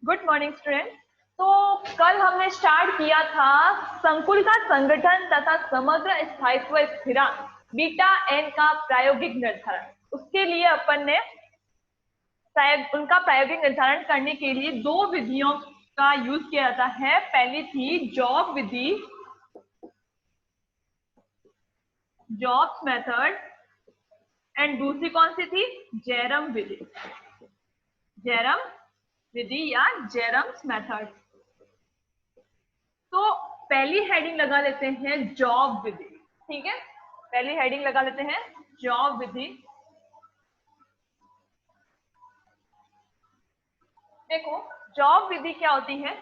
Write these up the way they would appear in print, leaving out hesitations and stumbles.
Good morning student. तो कल हमने स्टार्ट किया था संकुल का संगठन तथा समग्र स्थायित्व स्थिरांक बीटा एन का प्रायोगिक निर्धारण। उसके लिए अपन ने उनका प्रायोगिक निर्धारण करने के लिए दो विधियों का यूज किया जाता है। पहली थी job Vidhi, jobs method, and दूसरी कौन सी थी? जेरम विधि, जेरम विधि या जेरम्स मेथड। तो पहली हेडिंग लगा लेते हैं जॉब विधि। ठीक है, पहली हेडिंग लगा लेते हैं जॉब विधि। देखो जॉब विधि क्या होती है?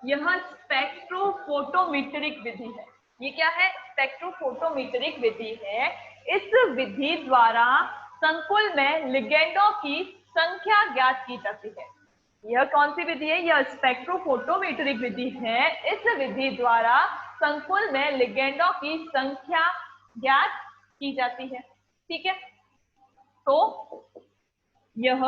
यह स्पेक्ट्रोफोटोमीट्रिक विधि है। ये क्या है? स्पेक्ट्रोफोटोमीट्रिक विधि है। इस विधि द्वारा संकुल में लिगेंडों की संख्या ज्ञात की जाती है। यह कौन सी विधि है? यह स्पेक्ट्रोफोटोमीट्रिक विधि है। इस विधि द्वारा संकुल में लिगेंडों की संख्या ज्ञात की जाती है। ठीक है, तो यह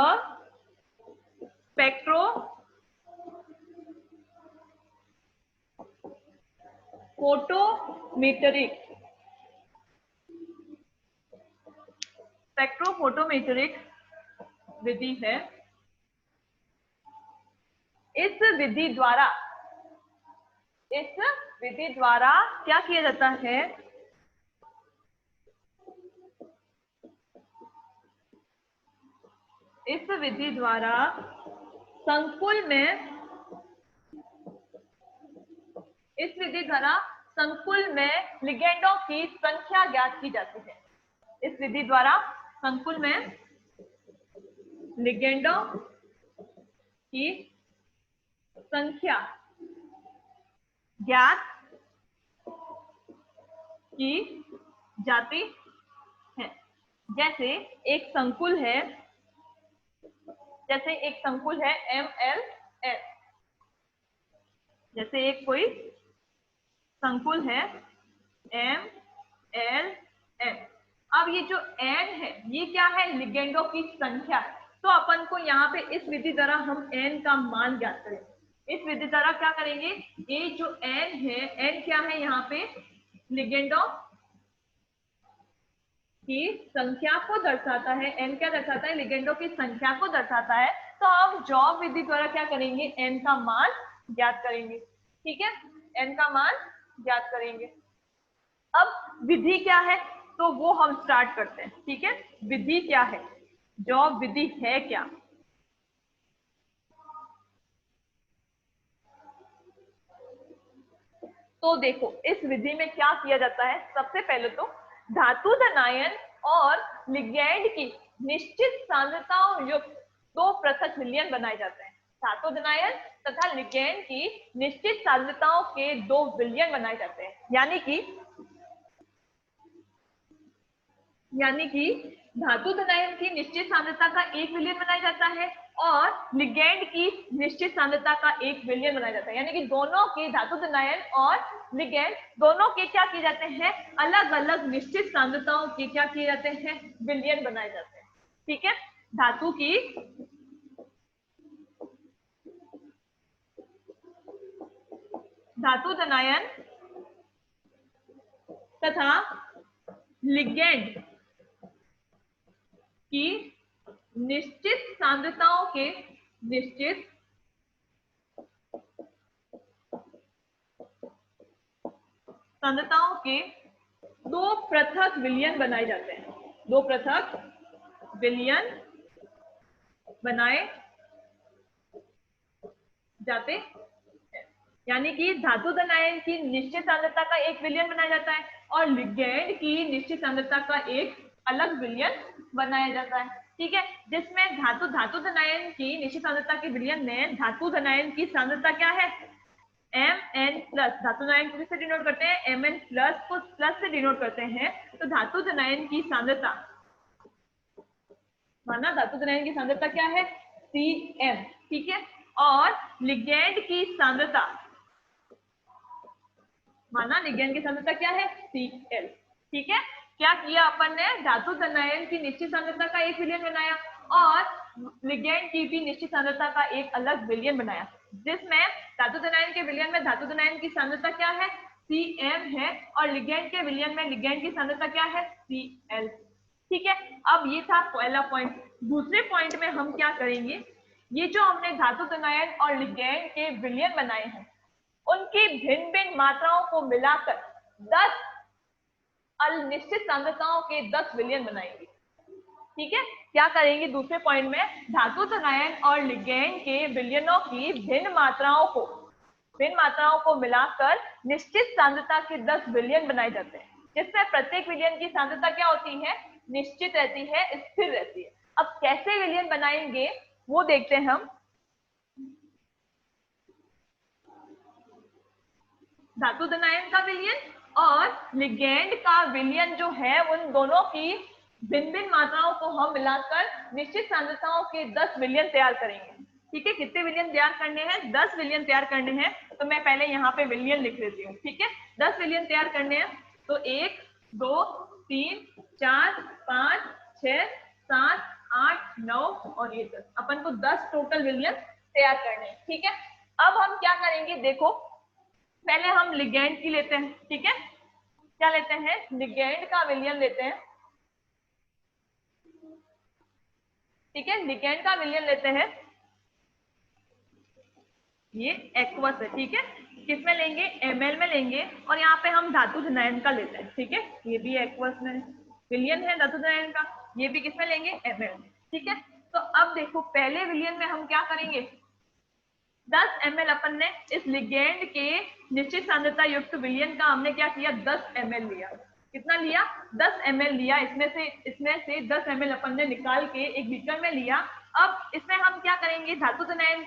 स्पेक्ट्रोफोटोमीट्रिक विधि है। इस विधि द्वारा क्या किया जाता है? इस विधि द्वारा संकुल में लिगेंडों की संख्या ज्ञात की जाती है। इस विधि द्वारा संकुल में लिगेंडों की संख्या ज्ञात की जाती है। जैसे एक संकुल है, MLN। जैसे एक कोई संकुल है MLN। अब ये जो n है ये क्या है? लिगेंडों की संख्या है। तो अपन को यहाँ पे इस विधि द्वारा हम n का मान ज्ञात करेंगे। इस विधि द्वारा क्या करेंगे? ये जो n है, n क्या है? यहाँ पे लिगेंडों की संख्या को दर्शाता है। n क्या दर्शाता है? लिगेंडों की संख्या को दर्शाता है। तो हम जॉब विधि द्वारा क्या करेंगे? n का मान ज्ञात करेंगे। ठीक है, n का मान ज्ञात करेंगे। अब विधि क्या है तो वो हम स्टार्ट करते हैं। ठीक है, विधि क्या है? जॉब विधि है क्या? तो देखो इस विधि में क्या किया जाता है। सबसे पहले तो धातु धनायन और लिगैंड की निश्चित सांद्रताओं युक्त दो पृथक विलयन बनाए जाते हैं। धातु धनायन तथा लिगैंड की निश्चित सांद्रताओं के दो विलयन बनाए जाते हैं। यानी कि धातु धनायन की निश्चित सांद्रता का एक विलयन बनाया जाता है और लिगैंड की निश्चित सांद्रता का एक विलयन बनाया जाता है। यानी कि दोनों के, धातु धनायन और लिगैंड दोनों के क्या किए जाते हैं? अलग अलग निश्चित सांद्रताओं के क्या किए जाते हैं? विलयन बनाए जाते हैं। ठीक है, धातु धनायन तथा लिगैंड की निश्चित सांद्रताओं के दो पृथक विलयन बनाए जाते हैं। दो पृथक विलयन बनाए जाते हैं। यानी कि धातु धनायन की निश्चित सांद्रता का एक विलयन बनाया जाता है और लिगैंड की निश्चित सांद्रता का एक अलग विलयन बनाया जाता है। ठीक है, जिसमें धातु धनायन की निश्चित सांद्रता के विलयन में धातु धनायन की सांद्रता क्या है? Mn plus. धातु धनायन को किससे डिनोट करते हैं? Mn प्लस को प्लस से डिनोट करते हैं। तो धातु धनायन की सांद्रता, माना धातु धनायन की सांद्रता क्या है? Cm। ठीक है, और लिगैंड की सांद्रता, माना लिगैंड की सांद्रता क्या है? Cl। ठीक है, क्या किया अपन ने? धातु धनायन की निश्चित सांद्रता का एक विलयन बनाया और लिगेंड की भी निश्चित सांद्रता का एक अलग विलयन बनाया, जिसमें धातु धनायन के विलयन में धातु धनायन की सांद्रता क्या है, Cm है, और लिगेंड के विलयन में लिगेंड की सांद्रता क्या है, Cl। ठीक है, अब ये था पहला पॉइंट। दूसरे पॉइंट में हम क्या करेंगे, ये जो हमने धातु धनायन और लिगेंड के विलयन बनाए हैं, उनकी भिन्न भिन्न मात्राओं को मिलाकर 10 अनिश्चित सांद्रताओं के 10 विलयन बनाएंगे। ठीक है, क्या करेंगे दूसरे पॉइंट में, धातु धनायन और लिगेंड के विलयनों की भिन्न मात्राओं को मिलाकर निश्चित सांद्रता के 10 विलयन बनाए जाते हैं, जिसमें प्रत्येक विलयन की सांद्रता क्या होती है, निश्चित रहती है, स्थिर रहती है। अब कैसे विलयन बनाएंगे वो देखते हैं हम। धातु धनायन का विलयन और लिगेंड का विलयन जो है, उन दोनों की भिन्न भिन्न मात्राओं को हम मिलाकर निश्चित सांद्रताओं के 10 विलयन तैयार करेंगे। ठीक है, कितने विलयन तैयार करने हैं, 10 विलयन तैयार करने हैं। तो मैं पहले यहाँ पे विलयन लिख लेती हूँ। ठीक है, 10 विलयन तैयार करने हैं। तो 1 2 3 4 5 6 7 8 9 और ये 10, अपन को 10 टोटल विलयन तैयार करने हैं। ठीक है, अब हम क्या करेंगे, देखो पहले हम लिगेंड की लेते हैं। ठीक है, क्या लेते हैं, लिगेंड का विलयन लेते हैं। ठीक है, लिगेंड का विलयन लेते हैं, ये एक्वस है। ठीक है, किसमें लेंगे, ml में लेंगे, और यहाँ पे हम धातु धनायन का लेते हैं। ठीक है, ये भी एक्वस में विलयन है धातु धनायन का, ये भी किसमें लेंगे, ml में। ठीक है, तो अब देखो पहले विलयन में हम क्या करेंगे, 10 ml अपन ने इस लिगेंड के निश्चित सांद्रता युक्त विलयन का हमने क्या किया, 10 ml लिया। कितना लिया, 10 ml लिया। इसमें से 10 ml अपन ने निकाल के एक बीकर में लिया। अब इसमें हम क्या करेंगे, धातु धनायन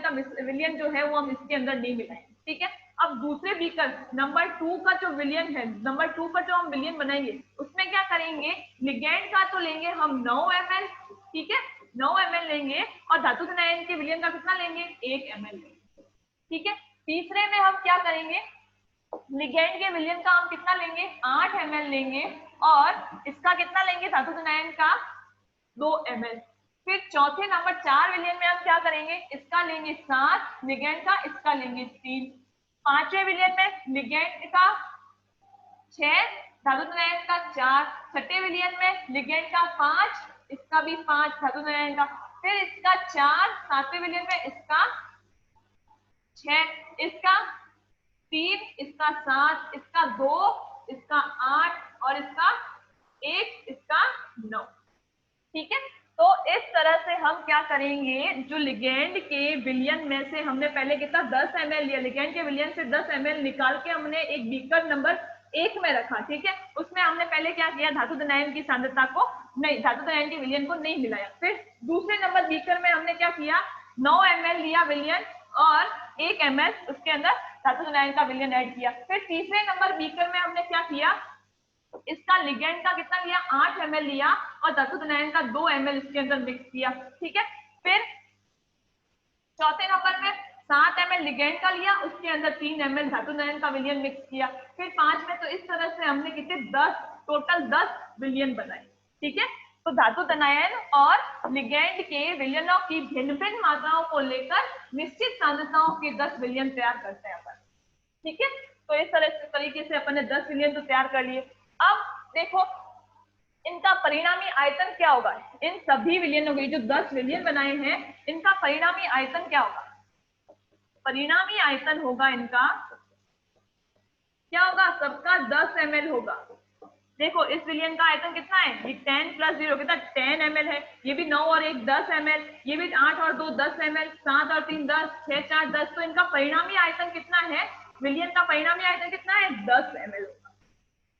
का विलयन जो है वो हम इसके अंदर नहीं मिलाएंगे। ठीक है, अब दूसरे बीकर नंबर 2 का जो विलयन है, नंबर 2 पर जो हम विलयन बनाएंगे, उसमें क्या करेंगे, लिगेंड का तो लेंगे हम 9 ml। ठीक है, 9 ml लेंगे, और धातु धनायन के विलयन का कितना लेंगे, 1 ml लेंगे। ठीक है, तीसरे में हम क्या करेंगे, लिगेंड के विलयन का हम कितना लेंगे, 8 ml लेंगे, और इसका कितना लेंगे, धातु धनायन का 2 ml। फिर चौथे नंबर 4 विलयन में हम क्या करेंगे, इसका लेंगे 7, लिगेंड का इसका लेंगे 3। पांचवें विलयन में लिगेंड का 6, धातु धनायन का 4। छठे विलयन में लिगेंड का 5, इसका भी 5, धातु धनायन का। फिर इसका 4, सातवें विलयन में इसका 6, इसका 3, इसका 7, इसका 2, इसका 8 और इसका 1, इसका 9। ठीक है, तो इस तरह से हम क्या करेंगे, जो लिगेंड के विलयन में से हमने पहले कितना 10 ml लिया, लिगेंड के विलयन से 10 ml निकाल के हमने एक बीकर नंबर 1 में रखा। ठीक है, उसमें हमने पहले क्या किया, धातु धनायन की सांद्रता को नहीं, धातु धनायन के विलयन को नहीं मिलाया। फिर दूसरे नंबर बीकर में हमने क्या किया, 9 ml लिया विलयन, और 1 ml उसके अंदर धातु धनायन का विलयन ऐड किया। फिर तीसरे नंबर बीकर में हमने क्या किया, इसका लिगेंड का कितना लिया, 8 ml लिया, और धातु धनायन का 2 ml इसके अंदर मिक्स किया। ठीक है, फिर चौथे नंबर में 7 ml लिगेंड का लिया, उसके अंदर 3 ml धातु धनायन का विलयन मिक्स किया। फिर 5 में, तो इस तरह से हमने कितने 10 टोटल 10 विलयन बनाए। ठीक है, तो धातु धनायन और लिगेंड के विलयनों की भिन्न भिन्न मात्राओं को लेकर निश्चित सांद्रताओं के 10 विलयन तैयार करते हैं अपन। ठीक है, तो इस तरीके से अपन ने 10 विलयन तो तैयार कर लिए। अब देखो इनका परिणामी आयतन क्या होगा, इन सभी विलयनों के जो 10 विलयन बनाए हैं, इनका परिणामी आयतन क्या होगा, परिणामी आयतन होगा इनका क्या होगा, सबका 10 ml होगा। देखो इस विलयन का आयतन कितना है, ये 10 + 0 कितना 10 ml है, ये भी 9 और 1 10 ml, ये भी 8 और 2 10 ml, 7 और 3 10, 6 4 10। तो इनका परिणामी आयतन कितना है, विलयन का परिणामी आयतन कितना है, 10 ml होगा।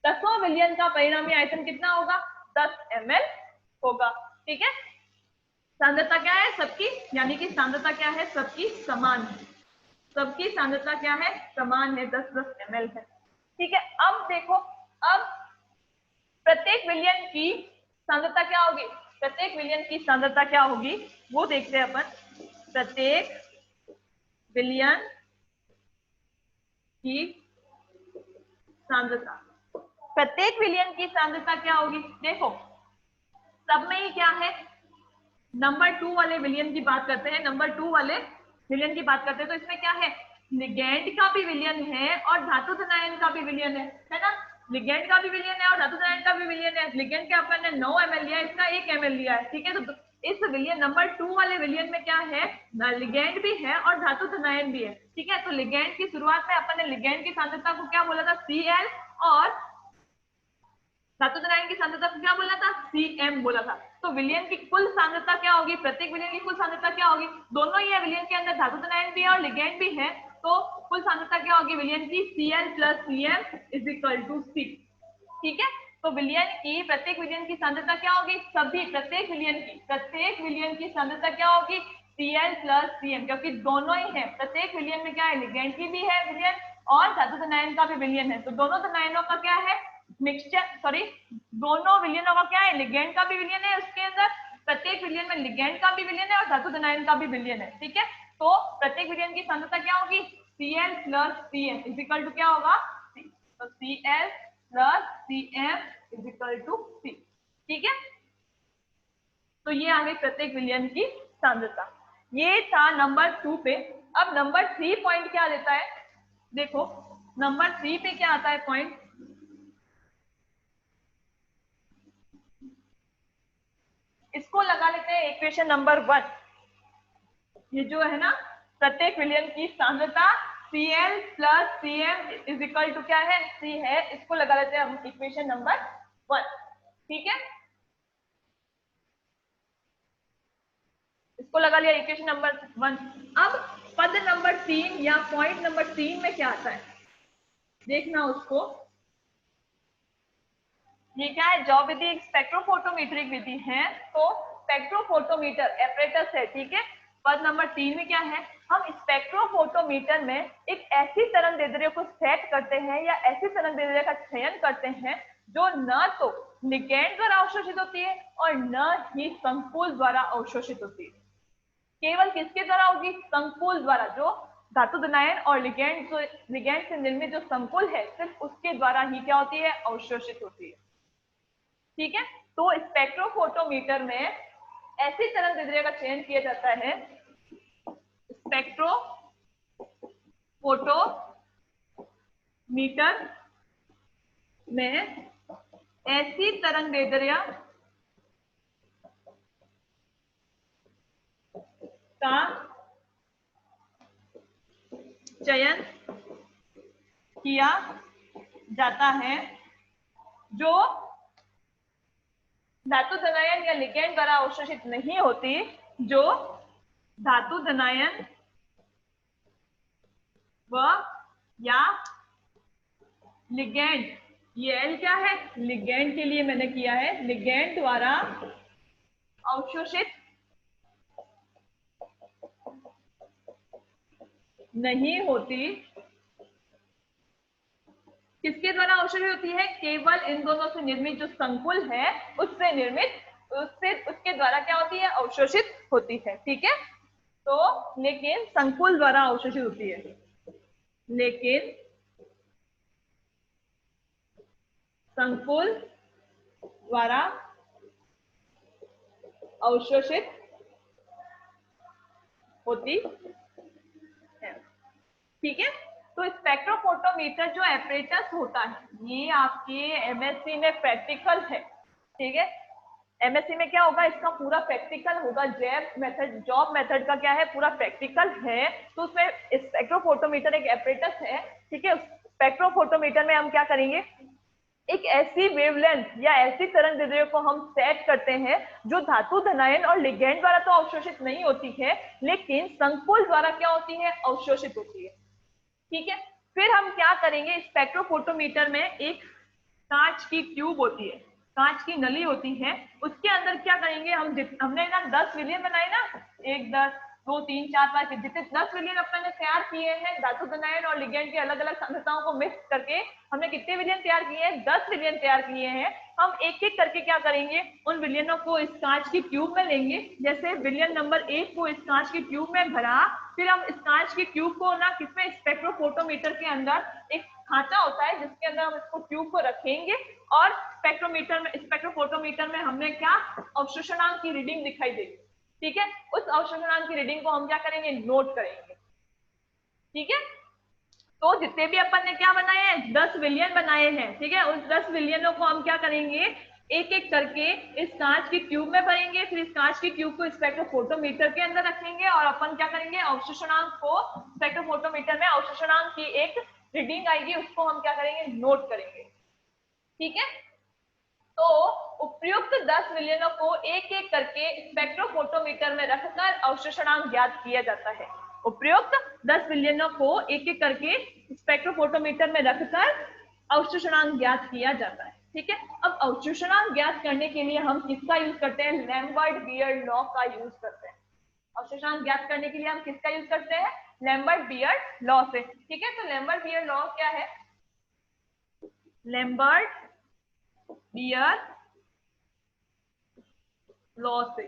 10वां विलयन का परिणामी आयतन कितना होगा, 10 ml होगा। ठीक है, सांद्रता क्या है सबकी, यानी कि सांद्रता क्या है सबकी समान है, सबकी सांद्रता क्या है, समान है, 10 ml है। ठीक है, अब देखो, अब प्रत्येक विलयन की सांद्रता क्या होगी, प्रत्येक विलयन की सांद्रता क्या होगी वो देखते हैं अपन। प्रत्येक विलयन की सांद्रता, प्रत्येक विलयन की सांद्रता क्या होगी, देखो सब में ही क्या है, नंबर 2 वाले विलियन की बात करते हैं, नंबर 2 वाले विलियन की बात करते हैं, तो इसमें क्या है, लिगेंड का भी विलियन है और धातु धनायन का भी विलियन है ना। लिगेंड का भी विलियन है और धातु धनायन का भी विलियन है। लिगेंड के अपन ने 9 ml लिया है, इसका 1 ml लिया है, ठीक है। तो इस विलियन नंबर 2 वाले विलियन में क्या है, लिगेंड भी है और धातु धनायन भी है, ठीक है। तो लिगेंड की शुरुआत में अपन ने लिगेंड की सांद्रता को क्या बोला था, Cl, और धातु धनायन की सांद्रता को क्या बोला था, Cm बोला था। तो विलियन की कुल सांद्रता क्या होगी, प्रत्येक विलियन की कुल सांद्रता क्या होगी, दोनों ही है विलियन के अंदर, धातु धनायन भी है और लिगेंड भी है, तो कुल सांद्रता क्या होगी विलियन की, Cl + Cm = C, ठीक है। तो विलियन की, प्रत्येक विलियन की सांद्रता क्या होगी, सभी प्रत्येक विलियन की सांद्रता क्या होगी, Cl + Cm, क्योंकि दोनों ही है, प्रत्येक विलियन में क्या है, लिगेंड की भी है विलियन और धातु धनायन का भी विलियन है, तो दोनों धनायनों का क्या है मिक्सचर, दोनों विलियनों का क्या है, लिगेंड का भी विलियन है उसके अंदर, प्रत्येक विलियन में लिगेंड का भी विलियन है और धातु धनायन का भी विलियन है, ठीक है। तो प्रत्येक विलियन की सांद्रता क्या होगी, Cl + Cm = क्या होगा, तो Cl + Cm = C, ठीक है। तो ये आ गई प्रत्येक विलियन की सांद्रता। ये था नंबर 2 पे। अब नंबर 3 पॉइंट क्या देता है, देखो नंबर 3 पे क्या आता है पॉइंट, इसको लगा लेते हैं इक्वेशन नंबर 1। ये जो है ना, प्रत्येक विलियन की सांद्रता Cl + Cm = क्या है, C है, इसको लगा लेते हैं हम इक्वेशन नंबर 1, ठीक है। इसको लगा लिया इक्वेशन नंबर 1। अब पद नंबर 3 या पॉइंट नंबर 3 में क्या आता है, देखना उसको। ये क्या है, जॉब विधि एक स्पेक्ट्रोफोटोमीट्रिक विधि है, तो स्पेक्ट्रोफोटोमीटर एपरेटस है, ठीक है। पद नंबर 3 में क्या है, हम स्पेक्ट्रोफोटोमीटर में एक ऐसी तरंगदैर्ध्य को सेट करते हैं या ऐसी तरंगदैर्ध्य का चयन करते हैं जो न तो लिगेंड द्वारा अवशोषित होती है और न ही संकुल द्वारा अवशोषित होती है। केवल किसके द्वारा होगी, संकुल द्वारा, जो धातु धनायन और लिगेंड, जो लिगेंड से निर्मित जो संकुल है, सिर्फ उसके द्वारा ही क्या होती है, अवशोषित होती है, ठीक है। तो स्पेक्ट्रोफोटोमीटर में ऐसी तरंगदैर्ध्य का चयन किया जाता है, स्पेक्ट्रोफोटोमीटर में ऐसी तरंगदैर्ध्य का चयन किया जाता है जो धातु धनायन या लिगेंड द्वारा अवशोषित नहीं होती, जो धातु धनायन व या लिगेंड, ये L क्या है, लिगेंड के लिए मैंने किया है, लिगेंड द्वारा अवशोषित नहीं होती, किसके द्वारा अवशोषित होती है, केवल इन दोनों से निर्मित जो संकुल है उससे निर्मित, उसके द्वारा क्या होती है, अवशोषित होती है, ठीक है। तो लेकिन संकुल द्वारा अवशोषित होती है, लेकिन संकुल द्वारा अवशोषित होती है, ठीक है। तो स्पेक्ट्रोफोटोमीटर जो एपरेटस होता है, ये आपके एमएससी में प्रैक्टिकल है, ठीक है। एमएससी में क्या होगा, इसका पूरा प्रैक्टिकल होगा, जॉब मेथड का क्या है, पूरा प्रैक्टिकल है। तो उसमें स्पेक्ट्रोफोटोमीटर एक एपरेटस है, ठीक है। स्पेक्ट्रोफोटोमीटर में हम क्या करेंगे, एक ऐसी वेवलेंथ या ऐसी तरंगदैर्ध्य को हम सेट करते हैं जो धातु धनायन और लिगेंड द्वारा तो अवशोषित नहीं होती है, लेकिन संकुल द्वारा क्या होती है, अवशोषित होती है, ठीक है। फिर हम क्या करेंगे, स्पेक्ट्रोफोटोमीटर में एक कांच की ट्यूब होती है, कांच की नली होती है, उसके अंदर क्या करेंगे हम, हमने ना 10 विलियन बनाए ना, 1 10 2 3 4 5 जितने 10 विलियन अपने तैयार किए हैं धातु धनायन और लिगेंड की अलग अलग सांद्रताओं को मिक्स करके, हमने कितने विलियन तैयार किए हैं, 10 विलियन तैयार किए हैं। हम एक एक करके क्या करेंगे, उन विलियनों को इस कांच की ट्यूब में लेंगे, जैसे विलियन नंबर 1 को इस कांच की ट्यूब में भरा, फिर हम इस कांच की ट्यूब को ना किसमें, स्पेक्ट्रोफोटोमीटर के अंदर एक खांचा होता है जिसके अंदर हम इसको ट्यूब को रखेंगे और स्पेक्ट्रोफोटोमीटर में हमने क्या अवशोषणांक की रीडिंग दिखाई देगी। ठीक है, उस अवशोषणांक की रीडिंग को हम क्या करेंगे, नोट करेंगे। ठीक है, तो जितने भी अपन ने क्या बनाए हैं, 10 विलियन बनाए हैं। ठीक है, उस 10 विलियनों को हम क्या करेंगे, एक एक करके इस कांच की ट्यूब में भरेंगे, फिर इस कांच की ट्यूब को स्पेक्ट्रोफोटोमीटर के अंदर रखेंगे और अपन क्या करेंगे, अवशोषणांक को स्पेक्ट्रोफोटोमीटर में अवशोषणांक की एक रीडिंग आएगी, उसको हम क्या करेंगे, नोट करेंगे। ठीक है, तो उपयुक्त 10 विलियनों को एक एक करके स्पेक्ट्रोफोटोमीटर में रखकर अवशोषणांक ज्ञात किया जाता है। उपयुक्त 10 विलियनों को एक एक करके स्पेक्ट्रोफोटोमीटर में रखकर अवशोषणांक ज्ञात किया जाता है। ठीक है, अब अवशोषणांक ज्ञात करने के लिए हम किसका यूज करते हैं, लैम्बर्ट बियर्ड लॉ का यूज करते हैं। अवशोषणांक ज्ञात करने के लिए हम किसका यूज करते हैं, लैम्बर्ट बियर्ड लॉ से। ठीक है, तो लैम्बर्ट बियर्ड लॉ क्या है, लैम्बर्ट बियर्ड लॉ से।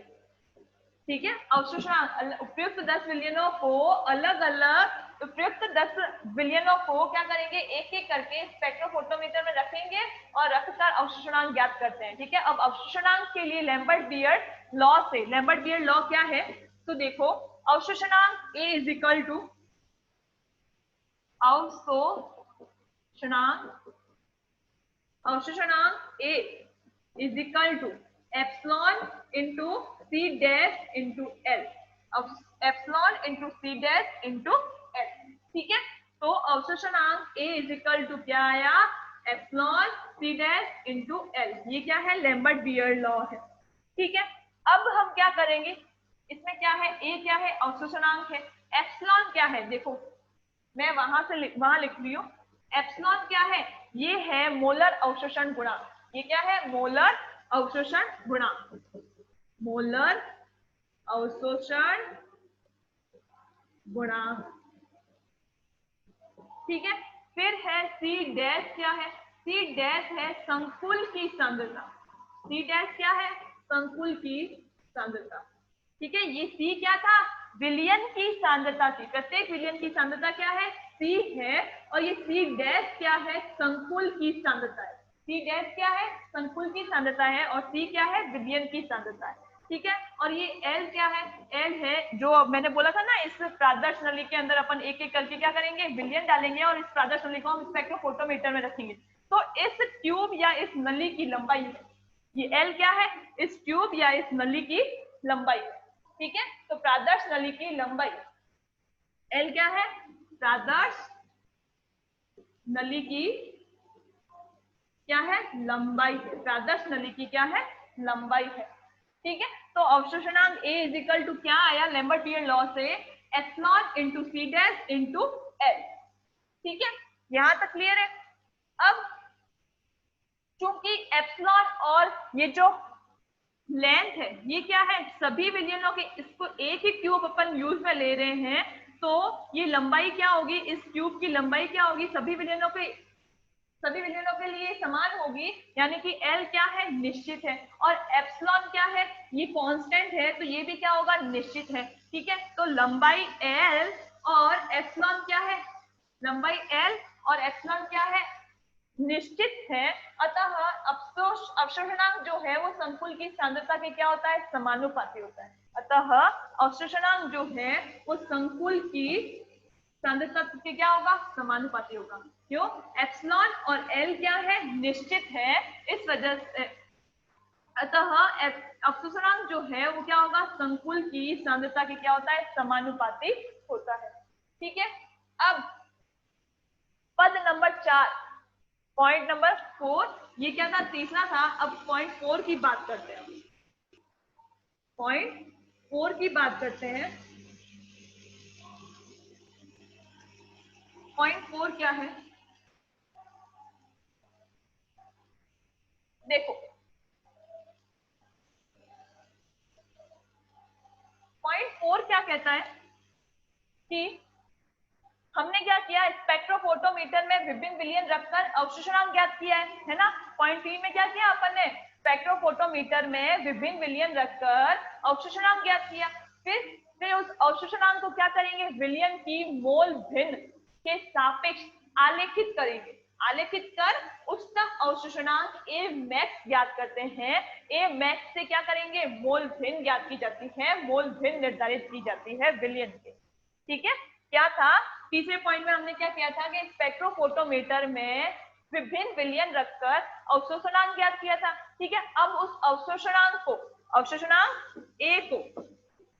ठीक है, अवशोषणांक उपयुक्त 10 विलियनों को अलग अलग उपयुक्त 10 विलियनों को क्या करेंगे, एक एक करके स्पेक्ट्रोफोटोमीटर में रखेंगे और रखकर अवशोषणांक ज्ञात करते हैं। ठीक है, अब अवशोषणांक के लिए लैम्बर्ट बियर्ड लॉ से, लैम्बर्ट बियर्ड लॉ क्या है, तो देखो अवशोषणांक A इज इक्वल टू अवशोषणांक A is equal to epsilon into C dash into L, epsilon into C dash into L। ठीक है, तो अवशोषणांक A इज इक्वल टू क्या आया, epsilon C dash into L। ये क्या है, लैम्बर्ट बियर्ड लॉ है। ठीक है, अब हम क्या करेंगे, इसमें क्या है, A क्या है, अवशोषणांक है, एप्सिलॉन क्या है, देखो मैं वहां लिख रही हूँ, एप्सिलॉन क्या है, ये है मोलर अवशोषण गुणांक। ये क्या है, मोलर अवशोषण गुणांक, मोलर अवशोषण गुणांक। ठीक है, फिर है C डैश, क्या है, C डैश है संकुल की सांद्रता। C डैश क्या है, संकुल की सांद्रता। ठीक है, ये C क्या था, विलियन की सांद्रता थी, प्रत्येक विलियन की सांद्रता क्या है, C है, और ये C डैश क्या है, संकुल की सांद्रता है। C डैश क्या है, संकुल की सांद्रता है, और C क्या है, विलियन की सांद्रता है। ठीक है, और ये L क्या है, L है जो मैंने बोला था ना, इस प्रादर्श नली के अंदर अपन एक एक करके क्या करेंगे, विलियन डालेंगे और इस प्रादर्श नली को हम स्पेक्ट्रोफोटोमीटर में रखेंगे। तो इस ट्यूब या इस नली की लंबाई है, ये L क्या है, इस ट्यूब या इस नली की लंबाई। ठीक है, तो प्रादर्श नली की लंबाई L क्या है, प्रादर्श नली की क्या है, लंबाई है, प्रादर्श नली की क्या है, लंबाई है। ठीक है, तो अवशोषणांक A इज इक्वल टू क्या आया, लैम्बर्ट बियर्ड लॉ से epsilon into C dash into L। ठीक है, यहां तक क्लियर है। अब चूंकि एप्सिलॉन और ये जो लेंथ है, ये क्या है, सभी विलियनों के, इसको एक ही ट्यूब अपन यूज में ले रहे हैं, तो ये लंबाई क्या होगी, इस ट्यूब की लंबाई क्या होगी, सभी विलियनों के लिए समान होगी, यानी कि L क्या है, निश्चित है, और एप्सिलॉन क्या है, ये कांस्टेंट है, तो ये भी क्या होगा, निश्चित है। ठीक है, तो लंबाई L और एप्सिलॉन क्या है, लंबाई L और एप्सिलॉन क्या है, निश्चित है। अतः अवशोषणांक जो है वो संकुल की सांद्रता के क्या होता है, समानुपाती होता है। अतः अवशोषणांक जो है वो संकुल की सांद्रता के क्या होगा, समानुपाती होगा। क्यों, एप्सिलॉन और एल क्या है, निश्चित है, इस वजह से अतः अवशोषणांक जो है वो क्या होगा, संकुल की सांद्रता के क्या होता है, समानुपाती होता है। ठीक है, अब पद नंबर 4, पॉइंट नंबर 4, ये क्या था, तीसरा था। अब पॉइंट 4 की बात करते हैं, पॉइंट 4 की बात करते हैं। पॉइंट 4 क्या है, देखो पॉइंट 4 क्या कहता है कि हमने क्या किया, स्पेक्ट्रोफोटोमीटर में विभिन्न विलियन रखकर अवशोषणांक ज्ञात किया है ना। पॉइंट 3 में क्या किया अपन ने, स्पेक्ट्रोफोटोमीटर में विभिन्न विलियन रखकर अवशोषणांक ज्ञात किया। फिर उस अवशोषणांक को क्या करेंगे, विलियन की मोल भिन्न के सापेक्ष आलेखित करेंगे, आलेखित कर उच्चतम अवशोषणांक ए मैक्स ज्ञात करते हैं। ए मैक्स से क्या करेंगे, मोल भिन्न ज्ञात की जाती है, मोल भिन्न निर्धारित की जाती है विलयन के। ठीक है, क्या था तीसरे पॉइंट में हमने क्या किया था कि स्पेक्ट्रोफोटोमीटर में विभिन्न विलयन रखकर अवशोषणांक ज्ञात किया था। ठीक है, अब उस अवशोषणांक को, अवशोषणांक ए को,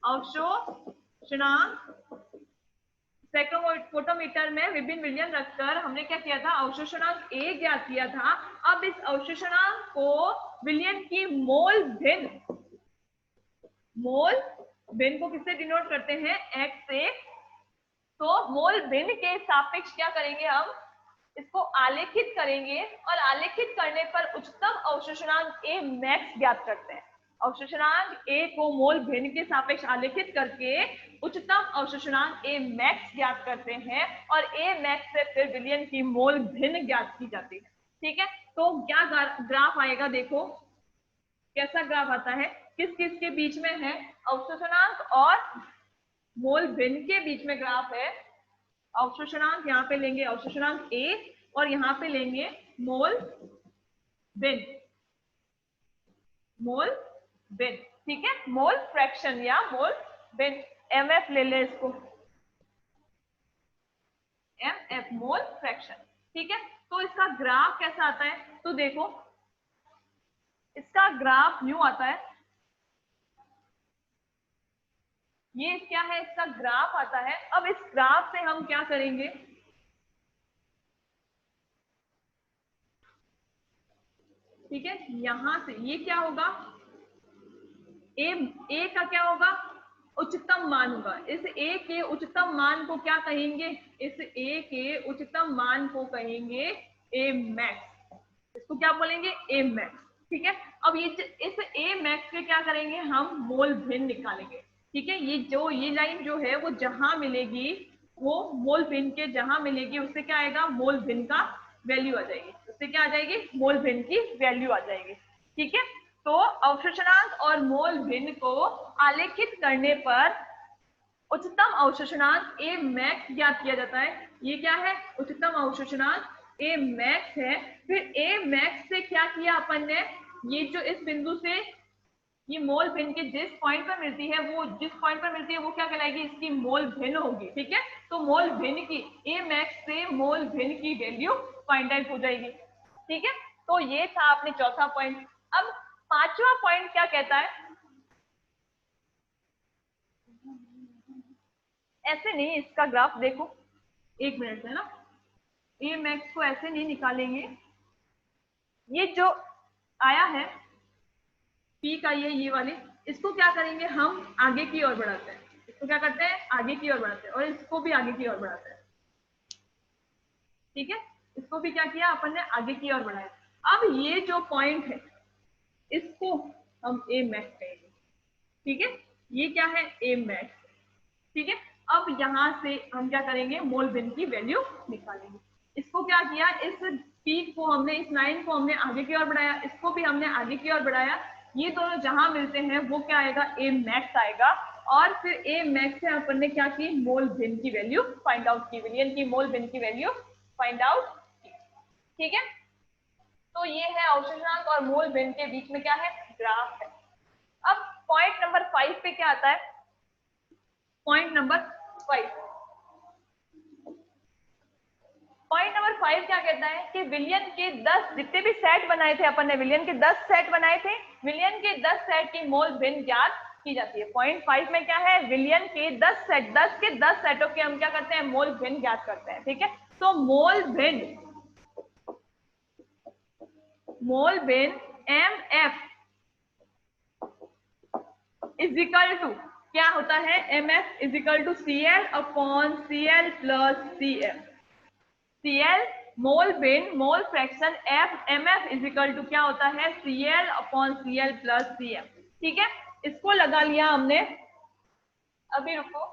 अवशोषणांक स्पेक्ट्रोफोटोमीटर में विभिन्न विलयन रखकर हमने क्या किया था, अवशोषणांक ए ज्ञात किया था। अब इस अवशोषणांक को विलयन की मोल भिन्न, मोल भिन्न को किससे डिनोट करते हैं, एक्स से। तो मोल भिन्न के सापेक्ष क्या करेंगे, हम इसको आलेखित करेंगे और आलेखित करने पर उच्चतम अवशोषणांक ए मैक्स ज्ञात करते हैं। अवशोषणांक ए को मोल भिन्न के सापेक्ष आलेखित करके उच्चतम अवशोषणांक ए मैक्स ज्ञात करते हैं और ए मैक्स से फिर विलयन की मोल भिन्न ज्ञात की जाती है। ठीक है, तो क्या ग्राफ आएगा, देखो कैसा ग्राफ आता है, किस किस के बीच में है, अवशोषणांक और मोल भिन्न के बीच में ग्राफ है। अवशोषणांक यहाँ पे लेंगे अवशोषणांक ए और यहाँ पे लेंगे मोल भिन्न, मोल भिन्न। ठीक है, मोल फ्रैक्शन या मोल भिन्न, एमएफ ले ले इसको, एमएफ मोल फ्रैक्शन। ठीक है, तो इसका ग्राफ कैसा आता है, तो देखो इसका ग्राफ यूं आता है, ये क्या है, इसका ग्राफ आता है। अब इस ग्राफ से हम क्या करेंगे, ठीक है, यहां से ये क्या होगा, ए का क्या होगा, उच्चतम मान होगा। इस ए के उच्चतम मान को क्या कहेंगे, इस ए के उच्चतम मान को कहेंगे ए मैक्स, इसको क्या बोलेंगे, ए मैक्स। ठीक है, अब ये इस ए मैक्स के क्या करेंगे, हम मोल भिन्न निकालेंगे। ठीक है, ये लाइन जो है वो जहां मिलेगी, वो मोल भिन्न के जहां मिलेगी उससे क्या आएगा, मोल भिन्न का वैल्यू आ जाएगी, उससे क्या आ जाएगी, मोल भिन्न की वैल्यू आ जाएगी। ठीक है, तो अवशोषणांक और मोल भिन्न को आलेखित करने पर उच्चतम अवशोषणांक ए मैक्स ज्ञात किया जाता है। ये क्या है, उच्चतम अवशोषणांक ए मैक्स है। फिर ए मैक्स से क्या किया अपन ने, ये जो इस बिंदु से ये मोल भिन्न के जिस पॉइंट पर मिलती है, वो जिस पॉइंट पर मिलती है वो क्या कहलाएगी, इसकी मोल भिन्न होगी। ठीक है, तो मोल भिन्न की, ए मैक्स से मोल भिन्न की वैल्यू फाइंड आउट हो जाएगी। ठीक है, तो ये था आपने चौथा पॉइंट। अब पांचवा पॉइंट क्या कहता है, ऐसे नहीं, इसका ग्राफ देखो, एक मिनट है ना, ए मैक्स को ऐसे नहीं निकालेंगे, ये जो आया है पी का ये वाले, इसको क्या करेंगे, हम आगे की ओर बढ़ाते हैं, इसको क्या करते हैं, आगे की ओर बढ़ाते हैं और इसको भी आगे की ओर बढ़ाते हैं। ठीक है, इसको भी क्या किया अपन ने, आगे की ओर बढ़ाया। अब ये जो पॉइंट है इसको हम ए मैक्स कहेंगे। ठीक है, ये क्या है, ए मैक्स। ठीक है, अब यहां से हम क्या करेंगे, मोल भिन्न की वैल्यू निकालेंगे। इसको क्या किया, इस पीक को हमने, इस लाइन को हमने आगे की ओर बढ़ाया, इसको भी हमने आगे की ओर बढ़ाया। ये दोनों जहां मिलते हैं वो क्या आएगा, ए मैक्स आएगा। और फिर ए मैक्स से अपन ने क्या की, मोल भिन्न की वैल्यू फाइंड आउट की, विलयन की मोल भिन्न की वैल्यू फाइंड आउट की। ठीक है, तो ये है अवशोषणांक और मोल भिन्न के बीच में क्या है, ग्राफ है। अब पॉइंट नंबर 5 पे क्या आता है, पॉइंट नंबर 5, पॉइंट नंबर 5 क्या कहता है कि विलयन के 10 जितने भी सेट बनाए थे अपन ने, विलयन के 10 सेट बनाए थे, विलयन के 10 सेट की मोल भिन्न ज्ञात की जाती है। पॉइंट 5 में क्या है, विलयन के 10 सेट, 10 के 10 सेटों के हम क्या करते हैं, मोल भिन्न ज्ञात करते हैं। ठीक है, तो मोल भिन्न M F is equal to क्या होता है, M F is equal to CL upon CL plus CF। CL मोल भिन्न, मोल fraction, M F is equal to क्या होता है, CL upon CL plus CF। ठीक है, इसको लगा लिया हमने, अभी रुको।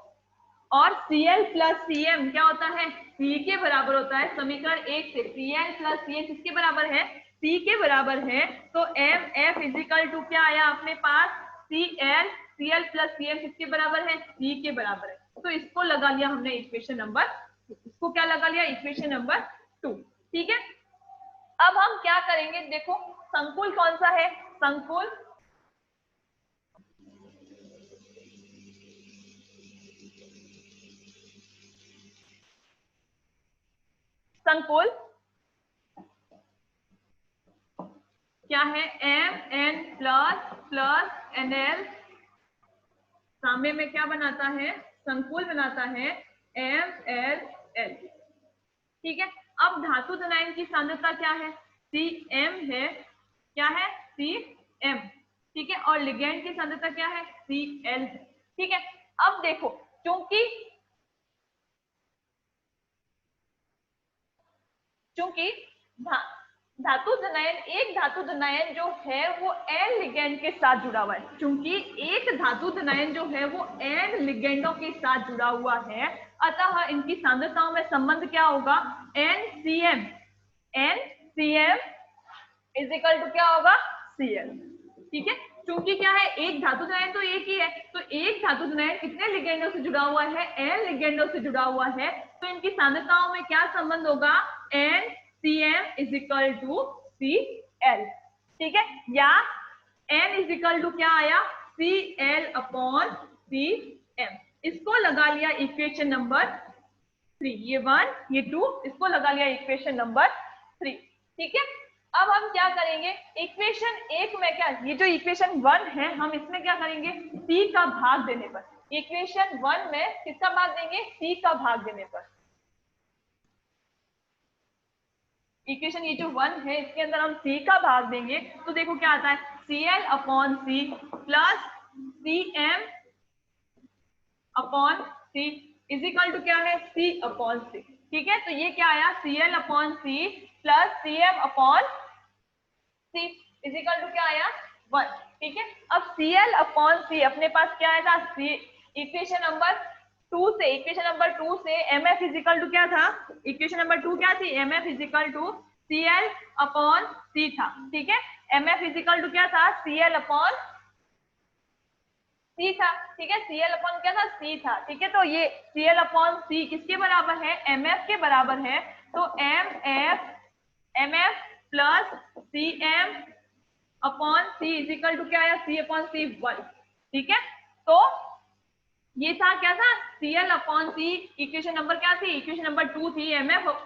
और CL प्लस CM क्या होता है, C के बराबर होता है। समीकरण 1 से CL प्लस CM किसके बराबर है, C के बराबर है। तो M F is equal to क्या आया अपने पास, CL प्लस CM किसके बराबर है, C के बराबर है। तो इसको लगा लिया हमने इक्वेशन नंबर 2। इसको क्या लगा लिया, इक्वेशन नंबर 2। ठीक है, अब हम क्या करेंगे, देखो संकुल कौन सा है, संकुल संकुल क्या है, Mn प्लस प्लस Nl सामने में क्या बनाता है, संकुल बनाता है MlL। ठीक है, अब धातु धनायन की सांद्रता क्या है, Cm है, क्या है Cm। ठीक है, और लिगेंड की सांद्रता क्या है, Cl। ठीक है, अब देखो चूंकि धातु धनायन, एक धातु धनायन जो है वो एन लिगेंड के साथ जुड़ा हुआ है, चूंकि एक धातु धनायन जो है वो एन लिगेंडों के साथ जुड़ा हुआ है, अतः इनकी सांद्रताओं में संबंध क्या होगा, NCM। NCM is equal to क्या होगा, Cl। ठीक है, क्योंकि क्या है, एक धातु धनायन तो एक ही है, तो एक धातु धनायन कितने लिगेंडों से जुड़ा हुआ है, एन लिगेंडों से जुड़ा हुआ है, तो इनकी सांद्रताओं में क्या संबंध होगा, NCM is equal to Cl। ठीक है, या N इज इक्वल टू क्या आया, Cl अपॉन Cm। इसको लगा लिया इक्वेशन नंबर 3, ये 1 ये 2, इसको लगा लिया इक्वेशन नंबर 3। ठीक है, अब हम क्या करेंगे, इक्वेशन 1 में क्या, ये जो इक्वेशन 1 है हम इसमें क्या करेंगे, C का भाग देने पर, इक्वेशन 1 में किसका भाग देंगे, C का भाग देने पर। इक्वेशन ये जो 1 है इसके अंदर हम C का भाग देंगे तो देखो क्या आता है, Cl upon C plus Cm upon C is equal to क्या है, C अपॉन C। ठीक है, तो ये क्या आया, Cl upon C plus Cm upon C is equal to क्या आया, 1। ठीक है, अब Cl अपॉन C अपने पास क्या आया था, इक्वेशन नंबर 2 से, इक्वेशन नंबर 2 से mf इज इक्वल टू क्या था, इक्वेशन नंबर 2 क्या थी, mf is equal to Cl upon C था। ठीक है, mf इज इक्वल टू क्या था, Cl अपॉन C था। ठीक है, Cl अपॉन क्या था, C था। ठीक है, तो ये Cl अपॉन C किसके बराबर है, mf के बराबर है, तो mf plus Cm upon C is equal to क्या आया, C अपॉन C 1। ठीक है, तो ये था क्या था, Cl upon C, equation number क्या थी, इक्वेशन नंबर 2 थी,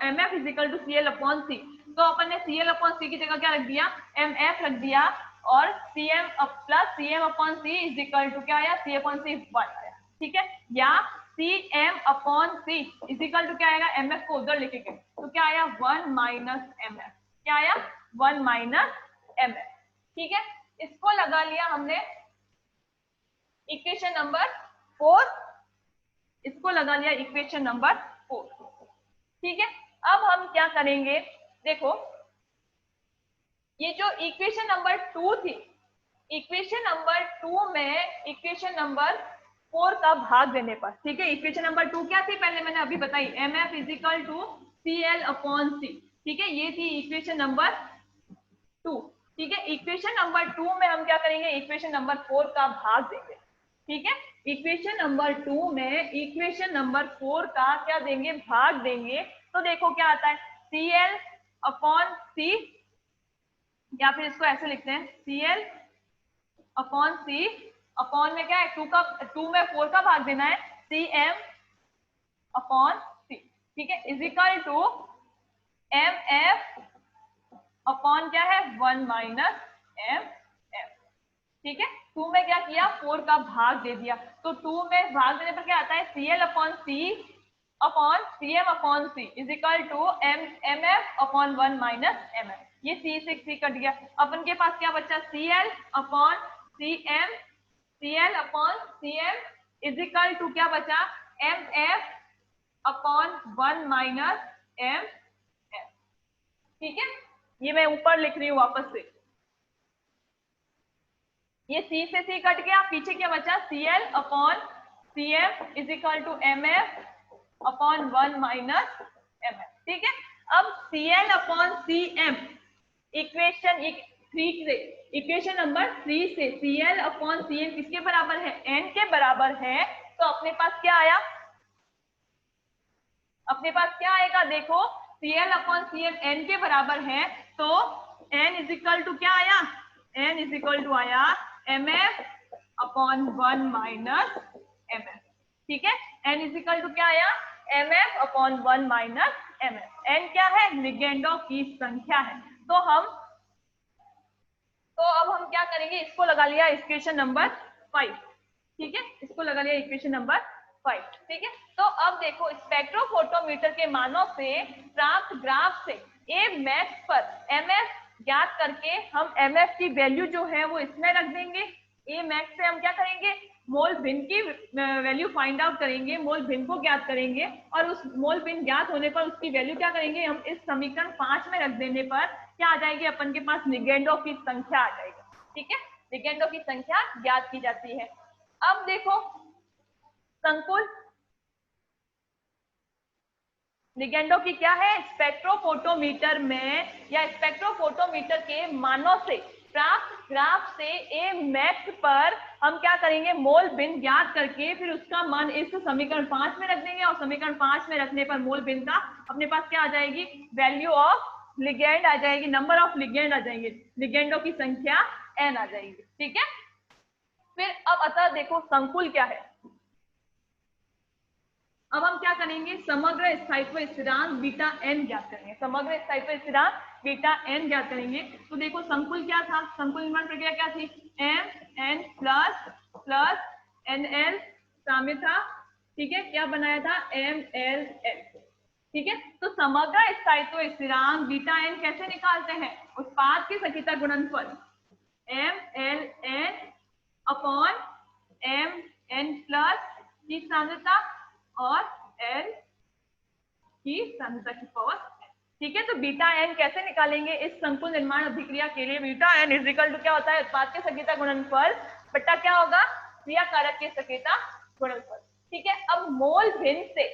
mf is equal to Cl upon C। तो अपन ने Cl अपॉन C की जगह क्या रख दिया, mf रख दिया, और Cm plus Cm upon C is equal to क्या आया, C अपॉन C 1 आया। ठीक है, या Cm upon C is equal to क्या आएगा, mf को उधर लिखेंगे तो क्या आया, 1 माइनस mf, क्या आया, 1 माइनस mf। ठीक है, इसको लगा लिया हमने इक्वेशन नंबर 4, इसको लगा लिया इक्वेशन नंबर 4। ठीक है, अब हम क्या करेंगे, देखो ये जो इक्वेशन नंबर 2 थी, इक्वेशन नंबर 2 में इक्वेशन नंबर 4 का भाग देने पर, ठीक है, इक्वेशन नंबर 2 क्या थी, पहले मैंने अभी बताई, mf is equal to Cl upon C। ठीक है, ये थी इक्वेशन नंबर 2। ठीक है, इक्वेशन नंबर 2 में हम क्या करेंगे, इक्वेशन नंबर 4 का भाग देंगे। ठीक है, इक्वेशन नंबर 2 में इक्वेशन नंबर 4 का क्या देंगे, भाग देंगे, तो देखो क्या आता है, Cl अपॉन C, या फिर इसको ऐसे लिखते हैं, Cl अपॉन C, अपॉन में क्या है, 2 में 4 का भाग देना है, Cm अपॉन C। ठीक है, is equal to mf upon क्या है, 1 माइनस mf। ठीक है, 2 में क्या किया, 4 का भाग दे दिया, तो 2 में भाग देने पर क्या आता है, Cl upon C upon Cm upon C is equal to mf upon 1 minus mf। ये C से C कट गया, अपन के पास क्या बचा, Cl upon Cm, Cl upon Cm is equal to क्या बचा, mf अपॉन 1 माइनस mf। ठीक है, ये मैं ऊपर लिख रही हूँ वापस से, ये C से C कट गया, पीछे क्या बचा, Cl upon Cm is equal to mf upon 1 minus mf। ठीक है, अब Cl अपॉन Cm इक्वेशन 3 से, इक्वेशन नंबर 3 से Cl अपॉन Cm किसके बराबर है, n के बराबर है, तो अपने पास क्या आया, अपने पास क्या आएगा, देखो Cl अपॉन Cm n के बराबर है, तो n इज इक्वल टू क्या आया, n इज इक्वल टू आया mf अपॉन 1 माइनस mf। ठीक है, n इज इक्वल टू क्या आया, mf upon 1 minus mf। n क्या है, लिगेंडों की संख्या है। तो अब हम क्या करेंगे, इसको लगा लिया इक्वेशन नंबर 5। ठीक है, इसको लगा लिया इक्वेशन नंबर 5। ठीक है, तो अब देखो स्पेक्ट्रोफोटोमीटर के मानों से प्राप्त ग्राफ से ए मैक्स पर एमएफ ज्ञात करके हम एमएफ की वैल्यू जो है वो इसमें रख देंगे। ए मैक्स से हम क्या करेंगे, मोल भिन्न की वैल्यू फाइंड आउट करेंगे, मोल भिन्न को ज्ञात करेंगे, और उस मोल भिन्न ज्ञात होने पर उसकी वैल्यू क्या करेंगे, हम इस समीकरण 5 में रख देने पर क्या आ जाएगी, अपन के पास लिगेंडों की संख्या आ जाएगी। ठीक है, लिगेंडों की संख्या ज्ञात की जाती है। अब देखो संकुल लिगेंडों की क्या है, स्पेक्ट्रोफोटोमीटर में या स्पेक्ट्रोफोटोमीटर के मानों से प्राप्त ग्राफ से ए मैक्स पर हम क्या करेंगे, मोल भिन्न ज्ञात करके फिर उसका मान इस समीकरण 5 में रख देंगे, और समीकरण 5 में रखने पर मोल भिन्न का अपने पास क्या आ जाएगी, वैल्यू ऑफ लिगेंड आ जाएगी, नंबर ऑफ लिगेंड आ जाएंगे, लिगेंडों की संख्या n आ जाएगी। ठीक है, फिर अब अतः देखो संकुल क्या है। अब हम क्या करेंगे, समग्र स्थायित्व स्थिरांक बीटा n ज्ञात करेंगे, समग्र स्थायित्व स्थिरांक बीटा n ज्ञात करेंगे। तो देखो संकुल क्या था, संकुल निर्माण प्रक्रिया क्या थी, m n plus plus nl शामिल था। ठीक है, क्या बनाया था, ml l। ठीक है, तो समग्र स्थायित्व स्थिरांक बीटा n कैसे निकालते हैं, उत्पाद की सखीता गुणनफल ml n upon mn plus की सांद्रता और n की सांद्रता की पावर। ठीक है, तो बीटा n कैसे निकालेंगे, इस संकुल निर्माण अभिक्रिया के लिए beta n is equal to क्या होता है, उत्पाद के सखीता गुणनफल बट्टा क्या होगा, क्रिया कारक के सखीता गुणनफल। ठीक है, अब मोल भिन्न से,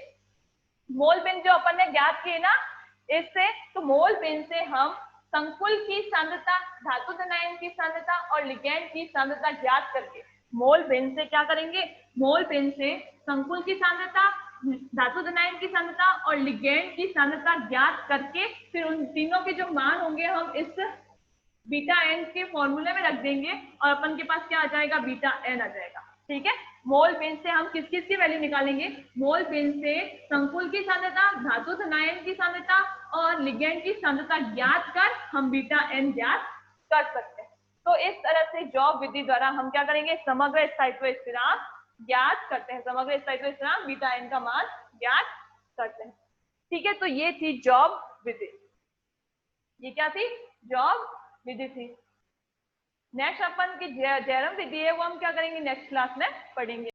मोल भिन्न जो अपन ने ज्ञात किए ना इससे, तो मोल भिन्न से हम संकुल की सांद्रता, धातु धनायन की सांद्रता और लिगेंड की सांद्रता ज्ञात करके मोल भिन्न से क्या करेंगे, मोल भिन्न से संकुल की सांद्रता, धातु धनायन की सांद्रता और लिगेंड की सांद्रता ज्ञात करके फिर उन तीनों के जो मान होंगे हम इस बीटा एन के फॉर्मूले में रख देंगे, और अपन के पास क्या आ जाएगा, बीटा एन आ जाएगा। ठीक है, मोल भिन्न से हम किस किस की वैल्यू निकालेंगे, मोल भिन्न से संकुल की सांद्रता, धातु धनायन की सांद्रता और लिगेंड की सांद्रता ज्ञात कर हम बीटा एन ज्ञात कर सकते हैं। तो इस तरह से जॉब विधि द्वारा हम क्या करेंगे, समग्र स्थायित्व स्थिरांक ज्ञात करते हैं, समग्र स्थायित्व स्थिरांक बीटा एन का मान ज्ञात करते हैं। ठीक है, तो ये थी जॉब विधि, ये क्या थी, जॉब विधि थी। नेक्स्ट अपन की जैरम विधि है वो हम क्या करेंगे, नेक्स्ट क्लास में पढ़ेंगे।